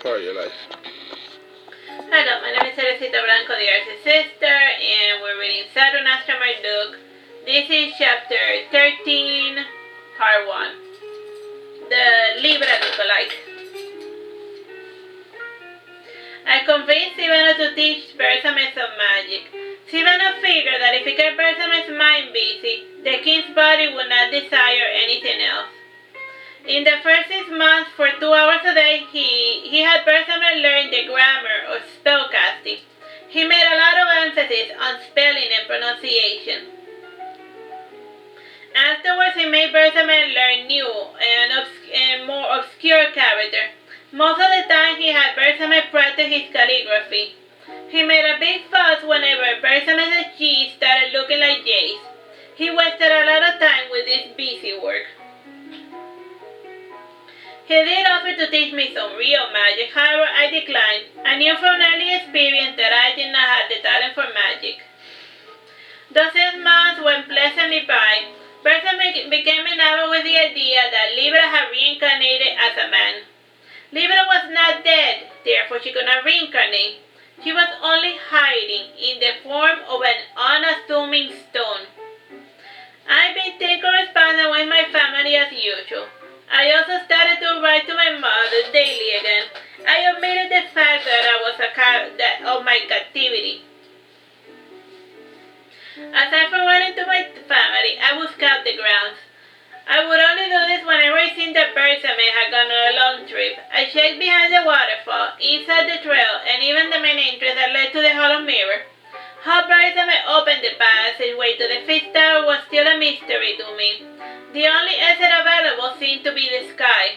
part of your life. Hello, my name is Teresita Blanco, the Artsy sister, and we're reading Saturnastra, Marduke. This is chapter 13, part 1. The Libra Lookalike. I convinced Sivano to teach Bersames some magic. Sivano figured that if he kept Bersames' mind busy, the king's body would not desire anything else. In the first 6 months, for 2 hours a day, he had Bersames learn the grammar of spellcasting. He made a lot of emphasis on spelling and pronunciation. Afterwards, he made Bersames learn new and more obscure character. Most of the time, he had Bersames practice his calligraphy. He made a big fuss whenever Bersames' G's started looking like J's. He wasted a lot of time with this busy work. He did offer to teach me some real magic, however I declined. I knew from early experience that I did not have the talent for magic. Those 6 months went pleasantly by. Bersames became enamored with the idea that Libra had reincarnated as a man. Libra was not dead, therefore she could not reincarnate. She was only hiding in the form of an unassuming stone. I've been taking correspondence with my family as usual. I also started to write to my mother daily again. I omitted the fact that I was of my captivity. Aside from writing to my family, I would scout the grounds. I would only do this whenever I seen that Bersames had gone on a long trip. I checked behind the waterfall, inside the trail, and even the main entrance that led to the hollow mirror. How Bersames opened the passageway to the 5th tower was still a mystery to me. The only exit available seemed to be the sky.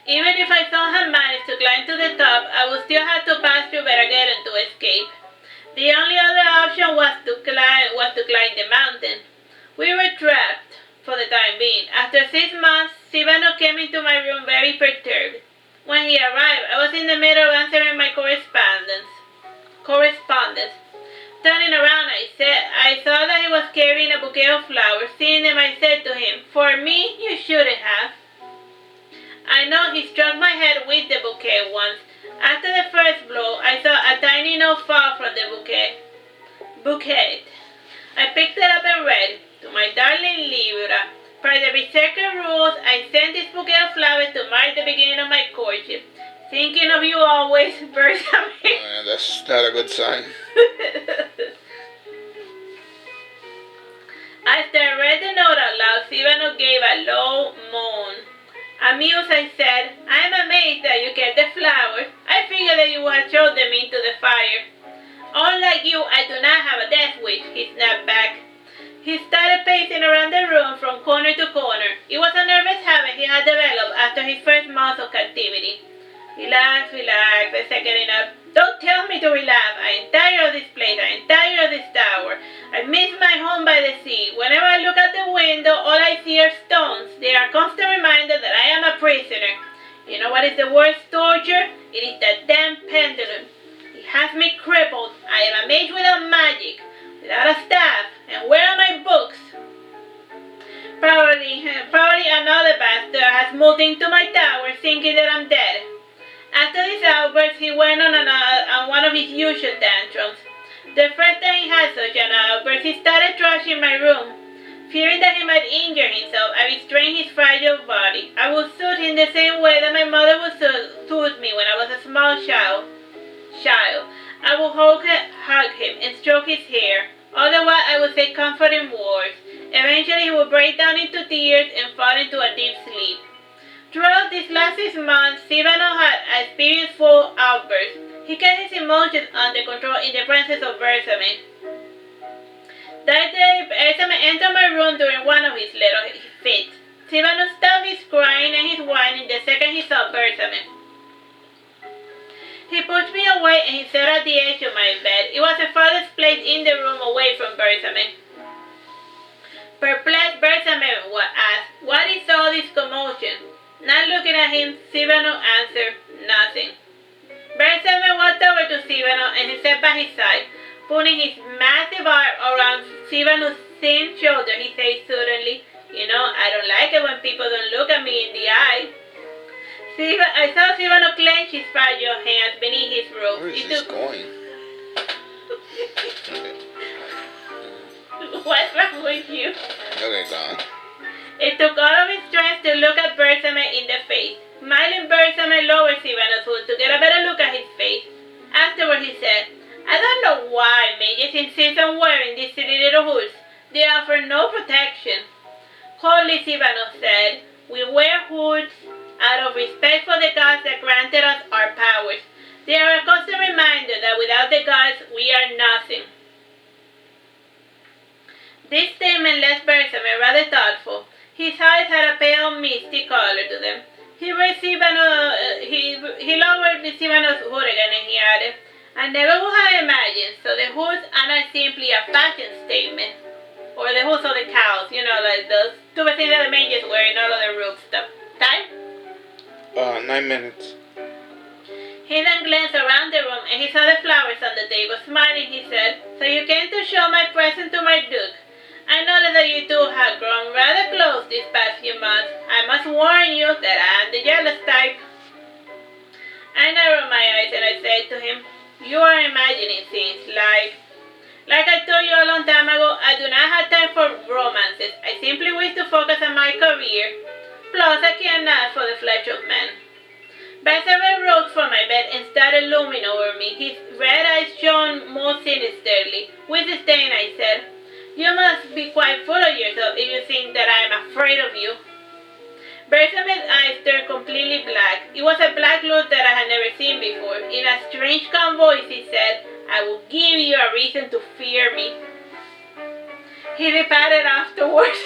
Even if I somehow managed to climb to the top, I would still have to pass through Bergaron to escape. The only other option was to climb the mountain. We were trapped, for the time being. After 6 months, Sivano came into my room very perturbed. When he arrived, I was in the middle of answering my correspondence. Turning around, I saw that he was carrying a bouquet of flowers. Seeing them, I said to him, "For me, you shouldn't have." I know he struck my head with the bouquet once. After the first blow, I saw a tiny note fall from the bouquet. I picked it up and read, "To my darling Libra, per the Berserker rules, I sent this bouquet of flowers to mark the beginning of my courtship. Thinking of you always, Bersames." That's not a good sign. After I read the note out loud, Sivano gave a low moan. Amused, I said, "I am amazed that you kept the flowers. I figured that you would have thrown them into the fire." "Unlike you, I do not have a death wish," he snapped back. He started pacing around the room from corner to corner. It was a nervous habit he had developed after his first month of captivity. "Relax, I said, getting up. "Don't tell me to relax. I am tired of this place. I am tired of this tower. I miss my home by the sea. Whenever I look out the window, all I see are stones. They are a constant reminder that I am a prisoner. You know what is the worst torture? It is that damn pendulum. It has me crippled. I am a mage without magic, without a staff. And where are my books? Probably another bastard has moved into my tower thinking that I'm dead." After this outburst, he went on one of his usual tantrums. The first time he had such an outburst, he started trashing my room. Fearing that he might injure himself, I restrained his fragile body. I would soothe him the same way that my mother would soothe me when I was a small child. I would hug him and stroke his hair. All the while I would say comforting words. Eventually he would break down into tears and fall into a deep sleep. Throughout these last 6 months, Sivano had experienced full outbursts. He kept his emotions under control in the presence of Bersames. That day, Bersames entered my room during one of his little fits. Sivano stopped his crying and his whining the second he saw Bersames. He pushed me away and he sat at the edge of my bed. It was the farthest place in the room away from Bersames. Perplexed, Bersames asked, "What is all this commotion?" Not looking at him, Sivano answered, "Nothing." Bersames walked over to Sivano and he sat by his side. Putting his massive arm around Sivano's thin shoulder, he said suddenly, "You know, I don't like it when people don't look at me in the eye." I saw Sivano clench his fragile hands beneath his robe. Where is this going? What's wrong with you? Okay, go on. It took all of his strength to look at Bersame in the face. Smiling, Bersame lowered Sivano's hood to get a better look at his face. Afterward, he said, I don't know why mages insist on wearing these silly little hoods. They offer no protection. Coldly, Sivano said, we wear hoods out of respect for the gods that granted us our powers. They are a constant reminder that without the gods, we are nothing. This statement left Bersame rather thoughtful. His eyes had a pale, misty color to them. He lowered Sivano's hood again and he added, I never would have imagined, so the hoods are not simply a fashion statement. Or the hoods of the cows, like those stupid things that the mages wear and all of the robe stuff. Time? 9 minutes. He then glanced around the room and he saw the flowers on the table. Smiling, he said, so you came to show my present to Marduke. I noticed that you two have grown rather close these past few months. I must warn you that I am the jealous type. I narrowed my eyes and I said to him, you are imagining things like I told you a long time ago, I do not have time for romances. I simply wish to focus on my career. Plus, I cannot for the flesh of man. Bersame rose from my bed and started looming over me. His red eyes shone more sinisterly. With disdain, I said, you must be quite full of yourself if you think that I am afraid of you. Bersame's eyes turned completely black. It was a black look that I had never seen before. In a strange, calm voice, he said, I will give you a reason to fear me. He departed afterwards.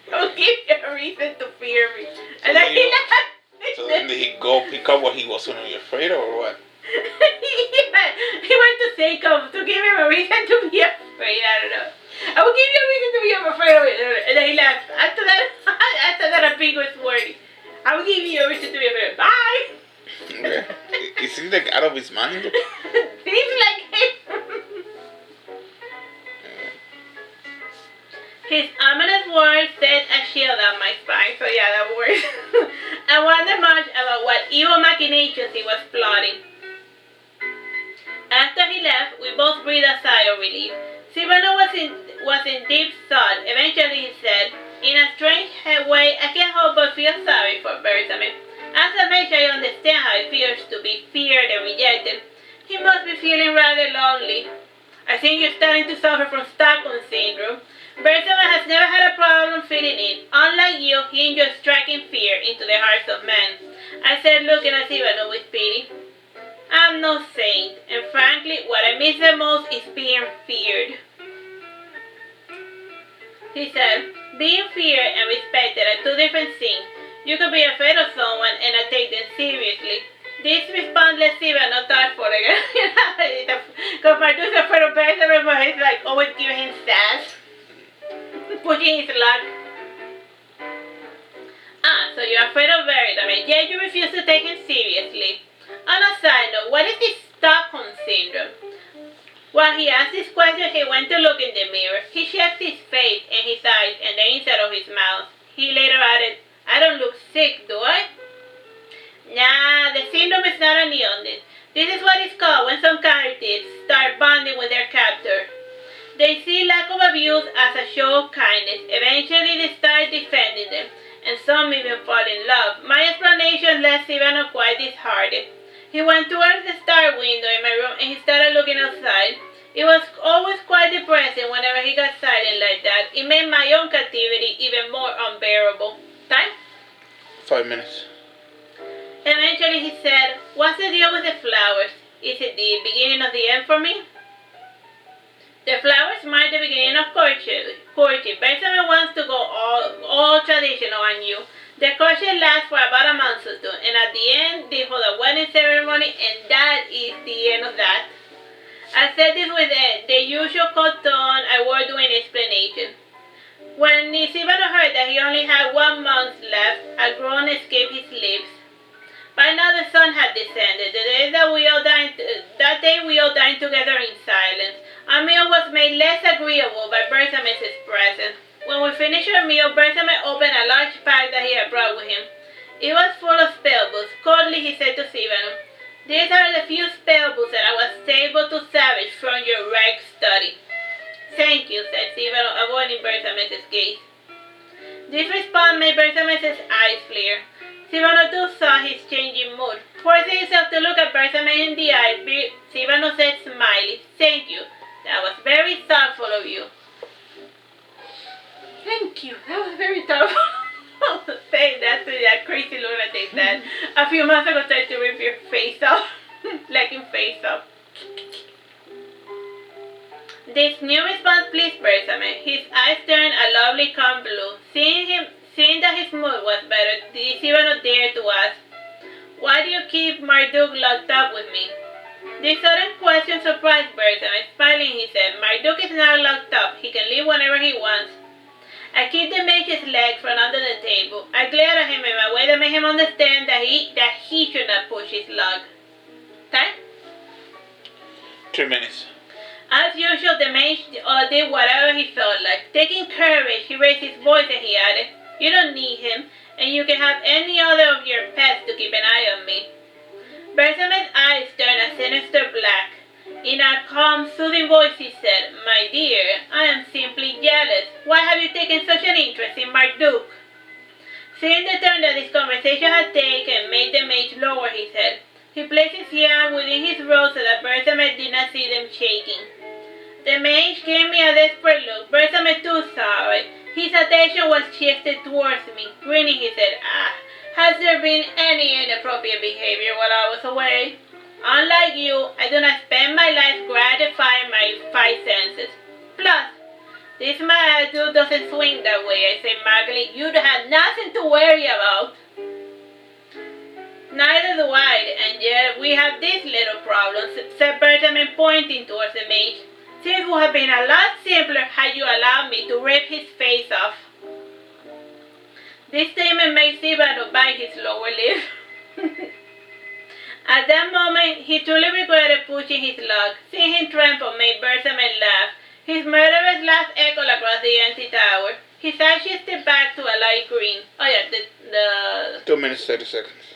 I will give you a reason to fear me. So and then he laughed. So then did he go pick up what he wasn't really afraid of, or what? He went to Seiko to give him a reason to be afraid. I don't know. I will give you a reason to be afraid of it. And then he left. After that a pig was wordy. I will give you a reason to be afraid. Bye. Okay. Is he like out of his mind? Seems like it. His ominous words set a chill down my spine, so yeah, that works. I wondered much about what evil machinations he was plotting. After he left, we both breathed a sigh of relief. Sivano was in deep thought. Eventually he said, in a strange way, I can't help but feel sorry for Bersame. As a mage, I understand how it feels to be feared and rejected. He must be feeling rather lonely. I think you're starting to suffer from Stockholm Syndrome. Bersame has never had a problem fitting in. Unlike you, he enjoys striking fear into the hearts of men. I said, looking at Sivano with pity. I'm no saint, and frankly, what I miss the most is being feared. He said, being feared and respected are two different things. You could be afraid of someone and not take them seriously. This response left Sivano thoughtful again. Because Marduke's afraid of Bersame, but he's like always giving him sass. Pushing his luck. So you're afraid of Bersame, yet you refuse to take him seriously. On a side note, what is this Stockholm Syndrome? While he asked this question, he went to look in the mirror. He checked his face and his eyes and the inside of his mouth. He later added, I don't look sick, do I? Nah, the syndrome is not an illness. This is what it's called when some characters start bonding with their captor. They see lack of abuse as a show of kindness. Eventually they start defending them, and some even fall in love. My explanation left Sivano quite disheartened. He went towards the star window in my room and he started looking outside. It was always quite depressing whenever he got silent like that. It made my own captivity even more unbearable. Time? 5 minutes. Eventually he said, what's the deal with the flowers? Is it the beginning of the end for me? The flowers mark the beginning of courtship. Bersame wants to go all traditional on you. The courtship lasts for about a month or two, and at the end, they hold a wedding ceremony, and that is the end of that. I said this with the usual cold tone I wore during explanation. When Sivano heard that he only had 1 month left, a groan escaped his lips. By now the sun had descended. That day we all dined together in silence. Our meal was made less agreeable by Bersame's presence. When we finished our meal, Bersame opened a large pack that he had brought with him. It was full of spellbooks. Coldly he said to Sivano, "These are the few spellbooks that I was able to salvage from your rag study." "Thank you," said Sivano, avoiding Berthames's gaze. This response made Berthames's eyes flare. Sivano too saw his changing mood. Forcing himself to look at Berthames in the eye, Sivano said, smiling, "Thank you. That was very thoughtful of you." "Thank you. That was very thoughtful." Say that to that crazy lunatic that a few months ago tried to rip your face off. Like in Face Off. This new response pleased Berthames. His eyes turned a lovely calm blue. Seeing that his mood was better, Sivano dared to ask, "Why do you keep Marduke locked up with me?" This sudden question surprised Berthames. Smiling, he said, "Marduke is now locked up. He can leave whenever he wants. I keep the mage's leg from under the table. I glared at him in a way that made him understand that he should not push his luck." Time? 3 minutes. As usual, the mage did whatever he felt like. Taking courage, he raised his voice and he added, "You don't need him, and you can have any other of your pets to keep an eye on me." Berthames' eyes turned a sinister black. In a calm, soothing voice he said, "My dear, I am simply jealous. Why have you taken such an interest in Marduke?" Seeing the turn that this conversation had taken made the mage lower his head. He placed his hand within his robe so that Berthames did not see them shaking. The mage gave me a desperate look. Berthames too saw it. His attention was shifted towards me. Grinning, he said, "Has there been any inappropriate behavior while I was away? Unlike you, I do not spend my life gratifying my 5 senses. Plus, this my attitude doesn't swing that way," I said mildly. "You have nothing to worry about." "Neither do I, and yet we have this little problem," said Berthames, pointing towards the mage. "Things would have been a lot simpler had you allowed me to rip his face off." This statement made Sivano bite his lower lip. At that moment, he truly regretted pushing his luck. Seeing him tremble made Berthames laugh. His murderous laugh echoed across the empty tower. His eyes shifted back to a light green. Oh yeah, the 2 minutes, 30 seconds.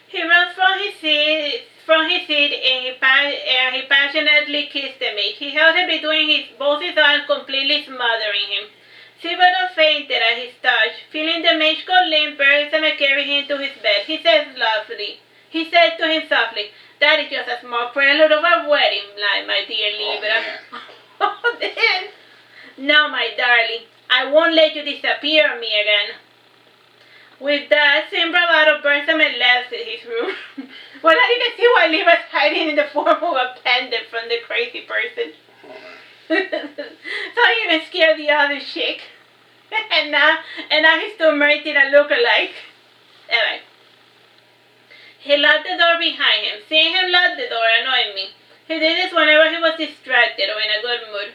He rose from his seat and he passionately kissed the mage. He held him between both his arms, completely smothering him. Sivano fainted at his touch. Feeling the mage go limp, Berthames carried him to his bed. He said to him softly, "That is just a small prelude of our wedding, my dear Libra." Oh, then. "No, my darling, I won't let you disappear on me again." With that same bravado, Berthames left his room. Well, now you can see why Libra's hiding in the form of a pendant from the crazy person. So he even scared the other chick. and now he's still renting a lookalike. Alright. He locked the door behind him. Seeing him lock the door annoyed me. He did this whenever he was distracted or in a good mood.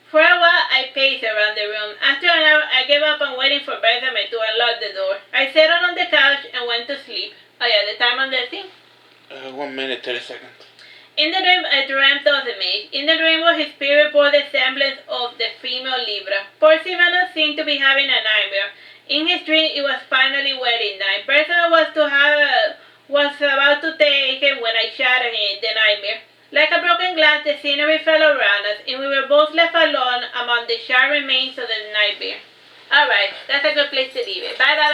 For a while, I paced around the room. After an hour, I gave up on waiting for Berthames to unlock the door. I settled on the couch and went to sleep. Oh yeah, the time on the thing? 1 minute, 30 seconds. In the dream, I dreamt of the mage. In the dream, his spirit bore the semblance of the female Libra. Poor Sivano seemed to be having a nightmare. In his dream, it was finally wedding night. Berthames was about to take him when I shattered him in the nightmare. Like a broken glass, the scenery fell around us, and we were both left alone among the charred remains of the nightmare. Alright, that's a good place to leave it. Bye, bye.